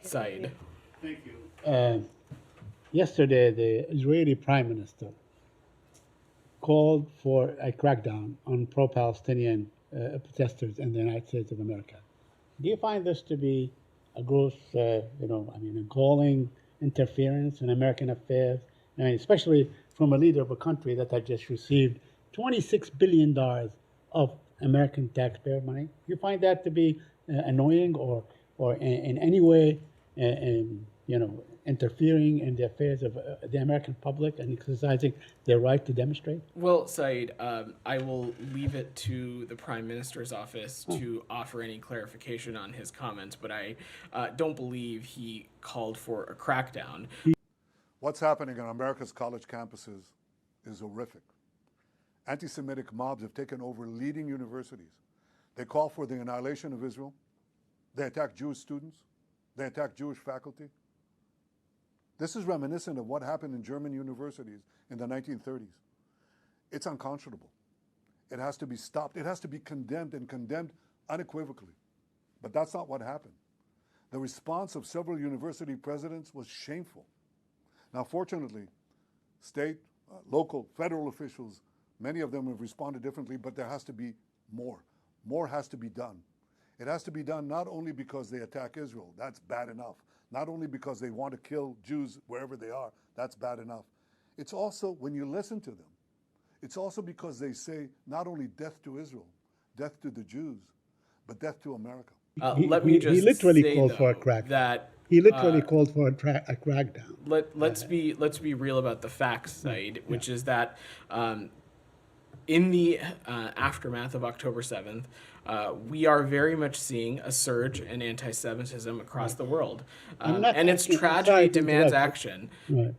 Said. Thank you. Yesterday, the Israeli Prime Minister called for a crackdown on pro-Palestinian protesters in the United States of America. Do you find this to be a gross, a galling interference in American affairs? I mean, especially from a leader of a country that had just received $26 billion of American taxpayer money. Do you find that to be annoying or in any way, interfering in the affairs of the American public and exercising their right to demonstrate? Well, Said, I will leave it to the Prime Minister's office to offer any clarification on his comments, but I don't believe he called for a crackdown. What's happening on America's college campuses is horrific. Anti-Semitic mobs have taken over leading universities. They call for the annihilation of Israel. They attack Jewish students. They attack Jewish faculty. This is reminiscent of what happened in German universities in the 1930s. It's unconscionable. It has to be stopped. It has to be condemned, and condemned unequivocally. But that's not what happened. The response of several university presidents was shameful. Now, fortunately, state, local, federal officials, many of them have responded differently, but there has to be more. More has to be done. It has to be done not only because they attack Israel, that's bad enough. Not only because they want to kill Jews wherever they are, that's bad enough. It's also, when you listen to them, it's also because they say not only death to Israel, death to the Jews, but death to America. Let me just he literally say, called though, for a crackdown. that He literally called for a crackdown. let's be real about the facts, Said, which is that in the aftermath of October 7th, we are very much seeing a surge in anti-Semitism across the world. And its tragedy demands action. Right.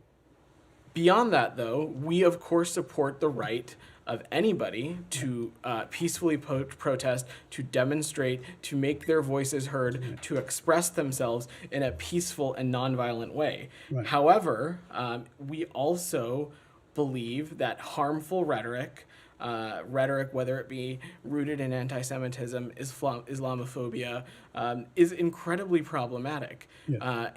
Beyond that, though, we of course support the right of anybody to peacefully protest, to demonstrate, to make their voices heard, to express themselves in a peaceful and nonviolent way. Right. However, we also believe that harmful rhetoric, whether it be rooted in anti-Semitism, Islamophobia, is incredibly problematic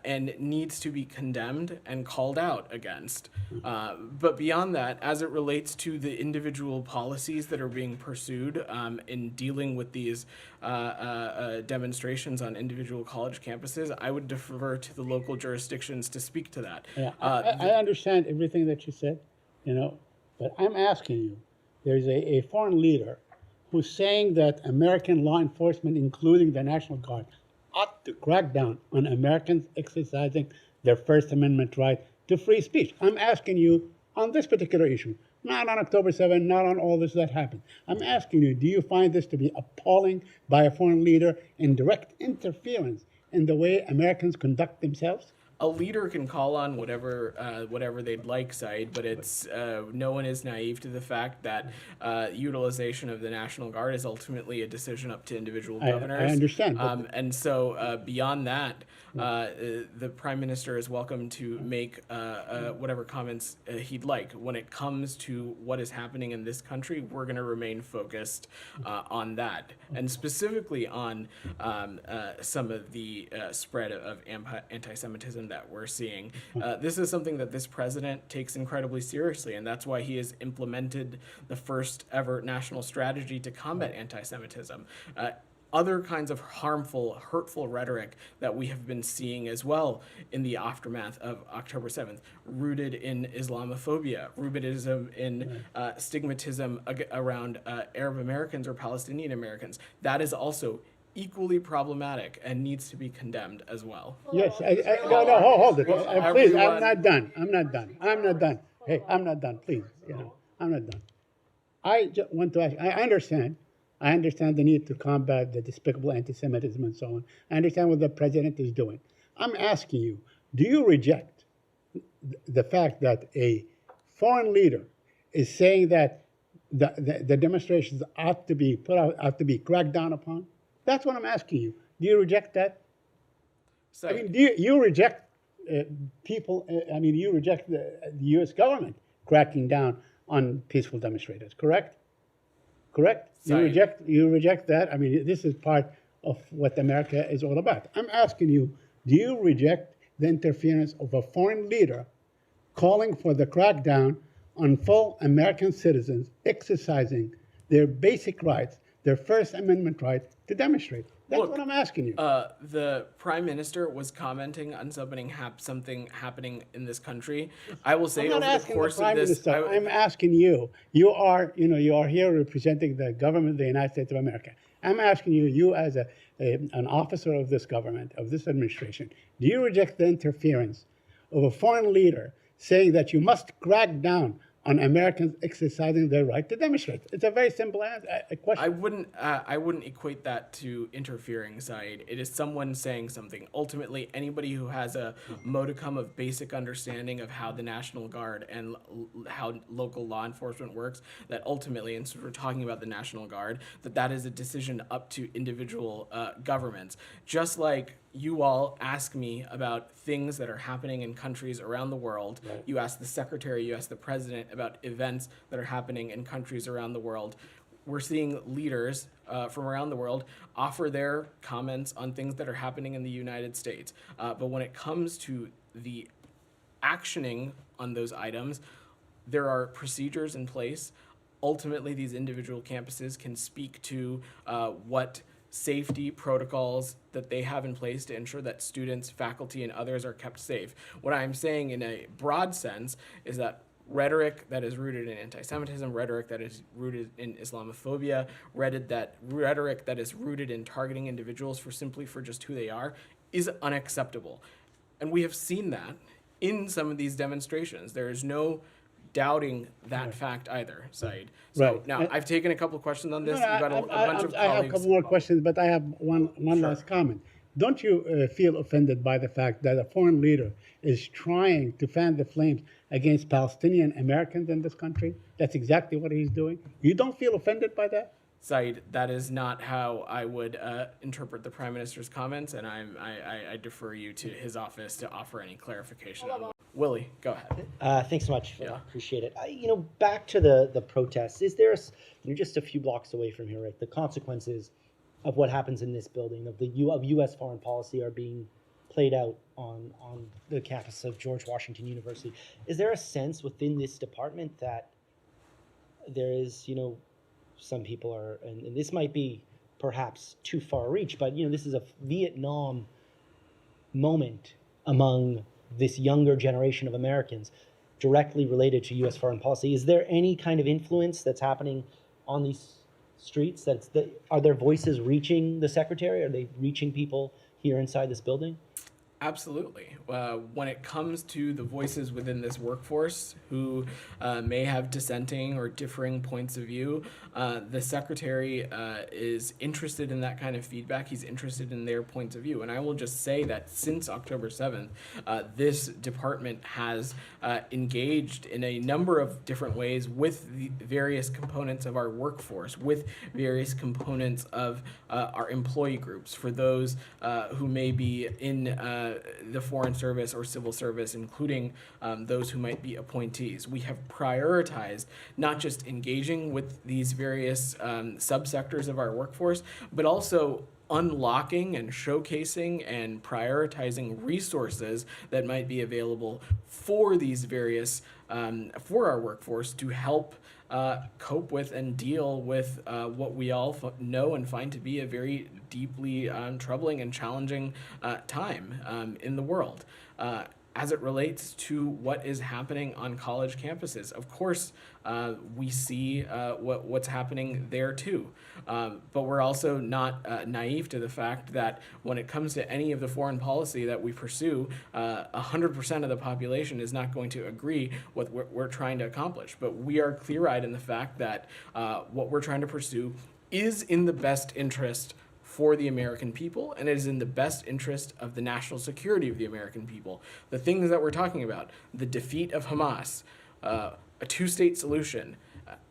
and needs to be condemned and called out against. But beyond that, as it relates to the individual policies that are being pursued in dealing with these demonstrations on individual college campuses, I would defer to the local jurisdictions to speak to that. I understand everything that you said, but I'm asking you, there's a foreign leader who's saying that American law enforcement, including the National Guard, ought to crack down on Americans exercising their First Amendment right to free speech. I'm asking you on this particular issue, not on October 7th, not on all this that happened. I'm asking you, do you find this to be appalling by a foreign leader and direct interference in the way Americans conduct themselves? A leader can call on whatever they'd like, Said, but it's no one is naive to the fact that utilization of the National Guard is ultimately a decision up to individual governors. I understand. And so beyond that, the Prime Minister is welcome to make whatever comments he'd like. When it comes to what is happening in this country, we're going to remain focused on that, and specifically on some of the spread of anti-Semitism that we're seeing. This is something that this president takes incredibly seriously, and that's why he has implemented the first ever national strategy to combat anti-Semitism. Other kinds of harmful, hurtful rhetoric that we have been seeing as well in the aftermath of October 7th, rooted in Islamophobia, rooted in stigmatism around Arab Americans or Palestinian Americans. That is also equally problematic and needs to be condemned as well. Yes, no, hold it. Please, I'm not done. Hey, I'm not done, please. I'm not done. I just want to ask, I understand the need to combat the despicable anti-Semitism and so on. I understand what the president is doing. I'm asking you, do you reject the fact that a foreign leader is saying that the demonstrations ought to be cracked down upon? That's what I'm asking you. Do you reject that? So, I mean, do you reject people? You reject the U.S. government cracking down on peaceful demonstrators, correct? Correct? You reject that? I mean, this is part of what America is all about. I'm asking you, Do you reject the interference of a foreign leader calling for the crackdown on full American citizens exercising their basic rights, their First Amendment right to demonstrate? That's Look, what I'm asking you. The prime minister was commenting on something happening in this country. I will say I'm not over the asking the course Prime of this, Minister. I'm asking you. You are here representing the government of the United States of America. I'm asking you, you as an officer of this government, of this administration, do you reject the interference of a foreign leader saying that you must crack down on Americans exercising their right to demonstrate? It's a very simple question. I wouldn't equate that to interfering, Saeed. It is someone saying something. Ultimately, anybody who has a modicum of basic understanding of how the National Guard and how local law enforcement works, that ultimately, and so we're talking about the National Guard, that is a decision up to individual governments. Just like you all ask me about things that are happening in countries around the world. Right. You ask the secretary, you ask the president about events that are happening in countries around the world. We're seeing leaders from around the world offer their comments on things that are happening in the United States. But when it comes to the actioning on those items, there are procedures in place. Ultimately, these individual campuses can speak to what safety protocols that they have in place to ensure that students, faculty, and others are kept safe. What I'm saying in a broad sense is that rhetoric that is rooted in anti-Semitism, rhetoric that is rooted in Islamophobia, rhetoric that is rooted in targeting individuals for just who they are, is unacceptable. And we have seen that in some of these demonstrations. There is no doubting that fact either, Saeed. So now I've taken a couple of questions on this. We've got a bunch of colleagues. I have a couple more questions, but I have one last comment. Don't you feel offended by the fact that a foreign leader is trying to fan the flames against Palestinian Americans in this country? That's exactly what he's doing. You don't feel offended by that? Saeed, that is not how I would interpret the Prime Minister's comments, and I defer you to his office to offer any clarification on what. Willie, go ahead. Thanks so much. Appreciate it. Back to the protests. Is there, just a few blocks away from here, right? The consequences of what happens in this building, of U.S. foreign policy, are being played out on the campus of George Washington University. Is there a sense within this department that there is, some people are, and this might be perhaps too far reach, but this is a Vietnam moment among this younger generation of Americans directly related to U.S. foreign policy. Is there any kind of influence that's happening on these streets? Are their voices reaching the secretary? Are they reaching people here inside this building? Absolutely. When it comes to the voices within this workforce who may have dissenting or differing points of view, the secretary is interested in that kind of feedback. He's interested in their points of view. And I will just say that since October 7th, this department has engaged in a number of different ways with the various components of our workforce, with various components of our employee groups, for those who may be in the foreign service or civil service, including those who might be appointees. We have prioritized not just engaging with these various subsectors of our workforce, but also unlocking and showcasing and prioritizing resources that might be available for these various, for our workforce to help cope with and deal with what we all know and find to be a very deeply troubling and challenging time in the world. As it relates to what is happening on college campuses, of course, we see what's happening there too. But we're also not naive to the fact that when it comes to any of the foreign policy that we pursue, 100% of the population is not going to agree with what we're trying to accomplish. But we are clear-eyed in the fact that what we're trying to pursue is in the best interest for the American people, and it is in the best interest of the national security of the American people. The things that we're talking about, the defeat of Hamas, a two-state solution,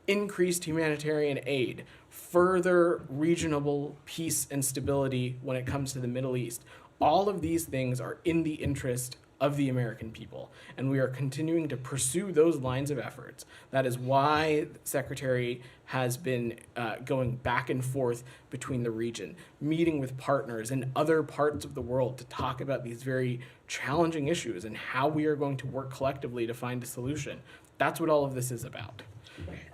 increased humanitarian aid, further regional peace and stability when it comes to the Middle East, all of these things are in the interest of the American people. And we are continuing to pursue those lines of efforts. That is why the Secretary has been going back and forth between the region, meeting with partners in other parts of the world to talk about these very challenging issues and how we are going to work collectively to find a solution. That's what all of this is about.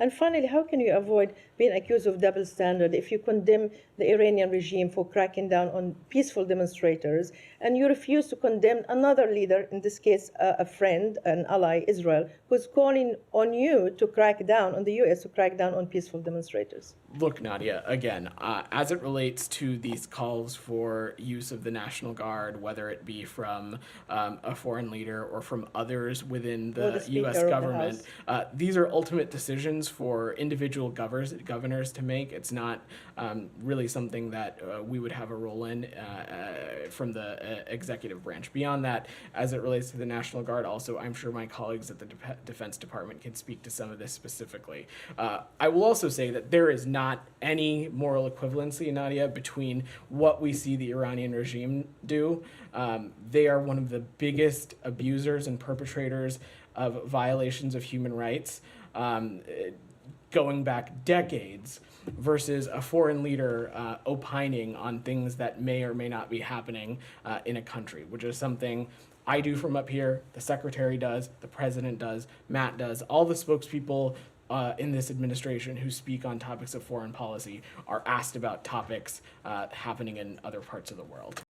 And finally, how can you avoid being accused of double standard if you condemn the Iranian regime for cracking down on peaceful demonstrators and you refuse to condemn another leader, in this case a friend, an ally, Israel, who's calling on you to crack down, on the U.S. to crack down on peaceful demonstrators? Look, Nadia, again, as it relates to these calls for use of the National Guard, whether it be from a foreign leader or from others within the U.S. government, these are ultimate decisions for individual governors to make. It's not really something that we would have a role in from the executive branch. Beyond that, as it relates to the National Guard, also, I'm sure my colleagues at the Defense Department can speak to some of this specifically. I will also say that there is not any moral equivalency, Nadia, between what we see the Iranian regime do. They are one of the biggest abusers and perpetrators of violations of human rights, going back decades, versus a foreign leader opining on things that may or may not be happening in a country, which is something I do from up here, the Secretary does, the President does, Matt does, all the spokespeople in this administration who speak on topics of foreign policy are asked about topics happening in other parts of the world.